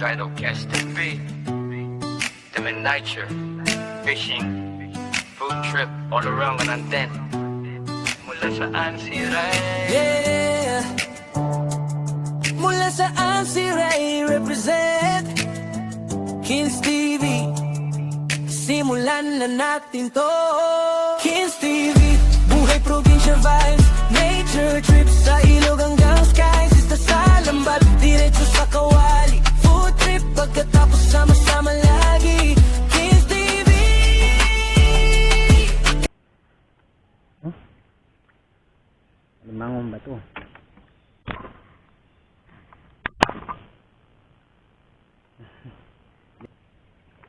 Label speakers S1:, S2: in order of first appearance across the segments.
S1: Hokkaido Cast TV, Diamond Nature, Fishing, Food Trip, all around Mananten. Mula saan si Ray?
S2: Yeah, mula saan si Ray represent Kins TV. Simulan na natin to. Kins TV, buhay probinsya vibes, nature trips sa ilog hanggang skies. Isda sa lambat, diretso sa kawali, food trip pagkatapos sama-sama lagi. Kins TV.
S3: Limangong ba to?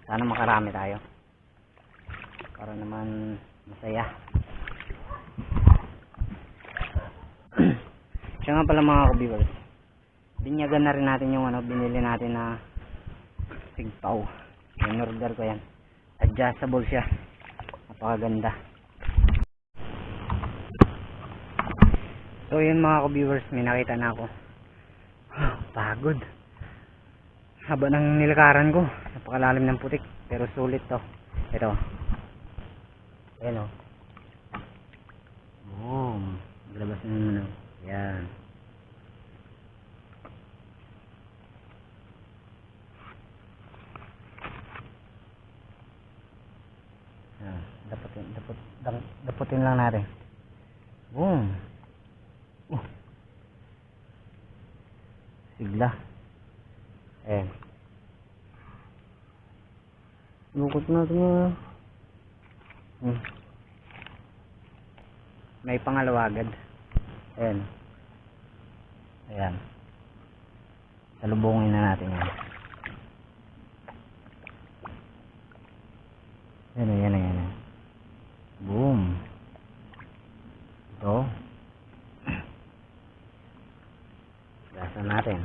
S3: Sana makarami tayo para naman masaya. Siya nga pala mga kabibers, binyagan na rin natin yung binili natin na sigpaw. In-order ko yan, adjustable siya, napakaganda. So yun mga ka-viewers, may nakita na ako. Pagod. Haba ng nilakaran ko, napakalalim ng putik, pero sulit to. Ito. Ayan o. Boom. Maglabas na naman o. Yan. Daputin lang natin. Boom. Sigla. Ayan. Lukot natin nga. May pangalawa agad. Ayan. Ayan. Salubungin na natin yan. Ayan. Boom. Ito. Gasan natin.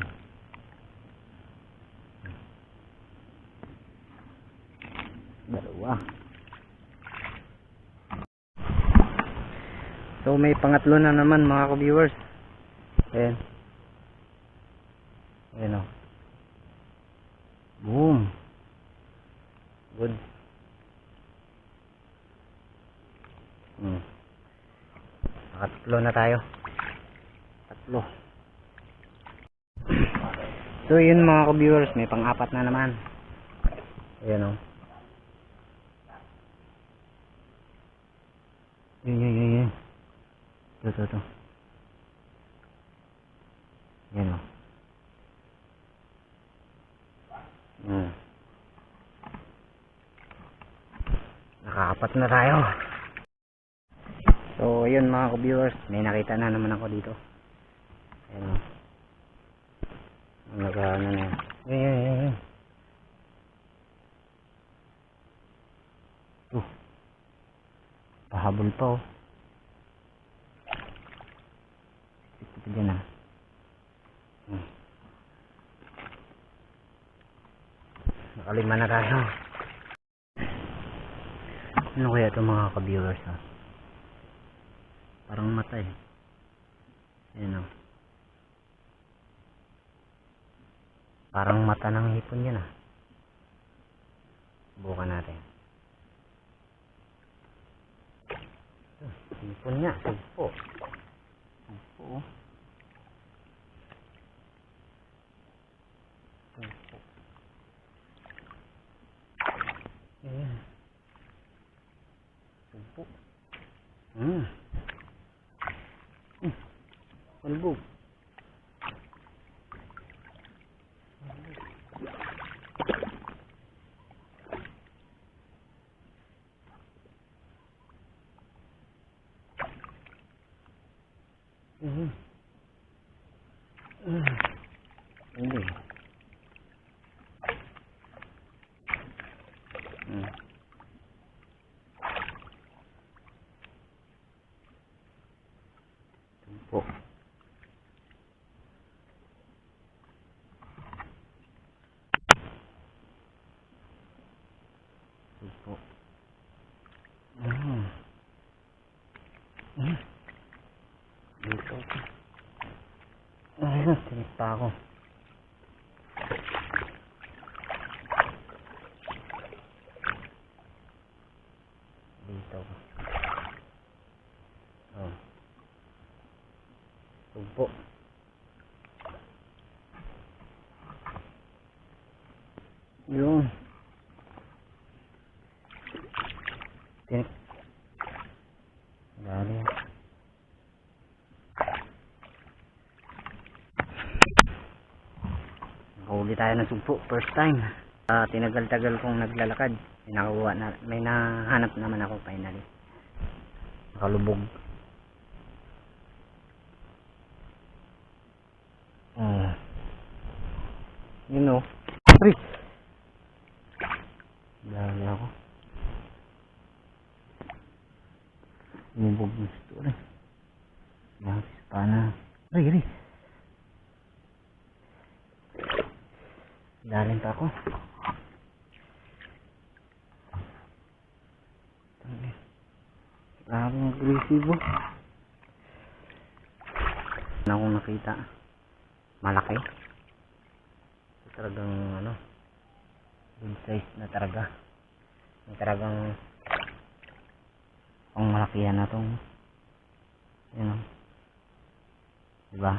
S3: Dalawa. So may pangatlo na naman mga ka-viewers. Ayan. Ayan o. Boom. Good. Nakatatlo na tayo. Tatlo. So yun mga ka-viewers, may pang-apat na naman. Ayan o. Yan. Ito. Yan o. Nakaapat na tayo. So yun mga ka-viewers, may nakita na naman ako dito. Ayan o. Nag-ano na yan. Yan. Pahabol pa oh. Ito dyan ah. Nakalima na tayo. Ano kaya ito mga ka-viewers ah? Parang mata eh. Ayan oh. Parang mata ng hipon yan ah. Bukan natin. Hipon niya, sugpo. Sugpo. Ayan. Sugpo. Kalbog. Hindi. Tumpo. Tumpo. Dito. Ayun, tinip pa ako. sugpo. Yun. Tinik. Dali. Nakahuli tayo ng sugpo. First time. Tinagal-tagal kong naglalakad. May nahanap naman ako finally. Nakalubog. You know. Ay! Dali ako. Lumubog na ito rin. Lapis pa na. Ay! Dalim pa ako. Grabe ang agresibo. Ano akong nakita? Malaki. Talagang good size na talaga. Yung talagang ang malakihan na tong diba?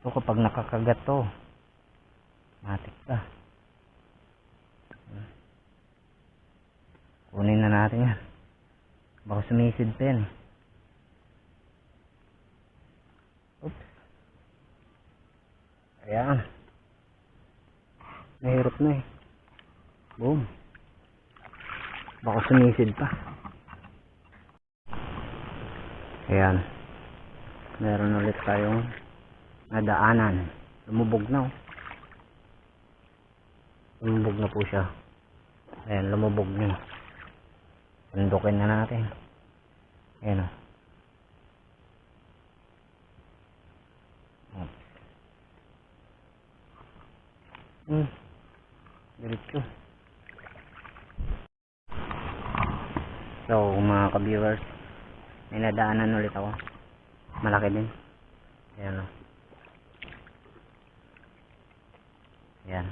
S3: So kapag nakakagat to, matik ka. Kunin na natin yan. Baka sumisid pa yan. Oops. Ayan. Mahirap na eh. Boom. Baka sumisid pa. Ayan. Meron ulit tayong nadaanan. Lumubog na oh. Lumubog na po siya. Ayan, lumubog na. Sundukin na natin. Ayan o. Diretso. So mga ka-viewers, may nadaanan ulit ako. Malaki din. Ayan o. Ayan.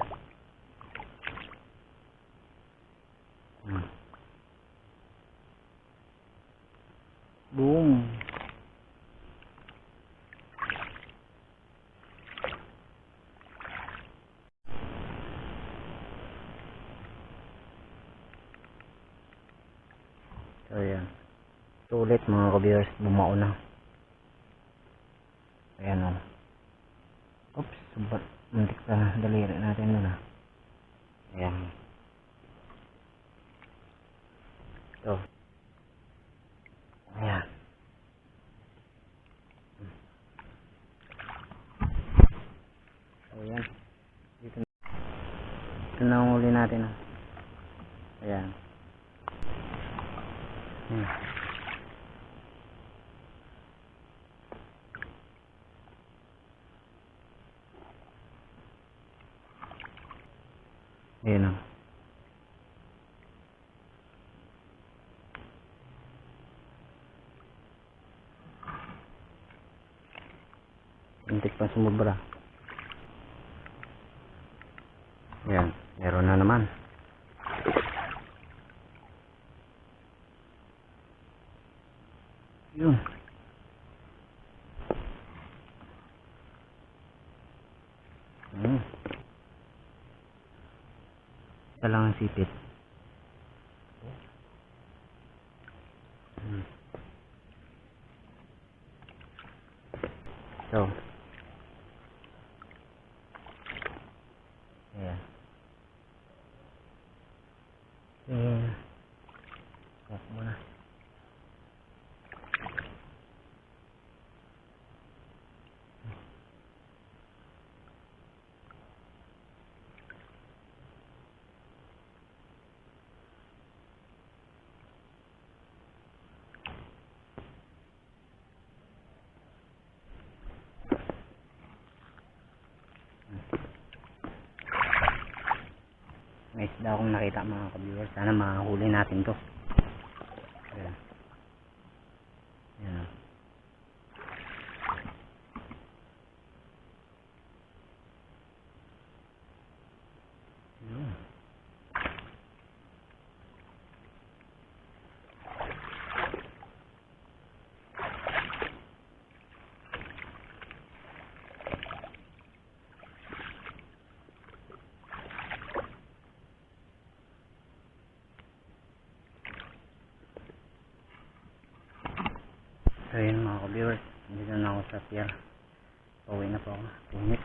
S3: Boom. So ayan. Ito ulit mga ka-viewers, bumao na. Ayan o. Oops, muntik pa daliri natin na. Ayan. Ito. Ayan. So ayan. Ito na ang uli natin. Ayan. Ayan o. Muntik pa sumubra. Ayan. Meron na naman. Yun. Ito lang ang sipit. So. Ayan. Off muna. May isda akong nakita mga ka-viewers. Sana makahuli natin to. Ayan. Ayan. Ayan. So yun mga ka-viewers, dito na ako sa pier. Pauwi na po ako. 2 minutes.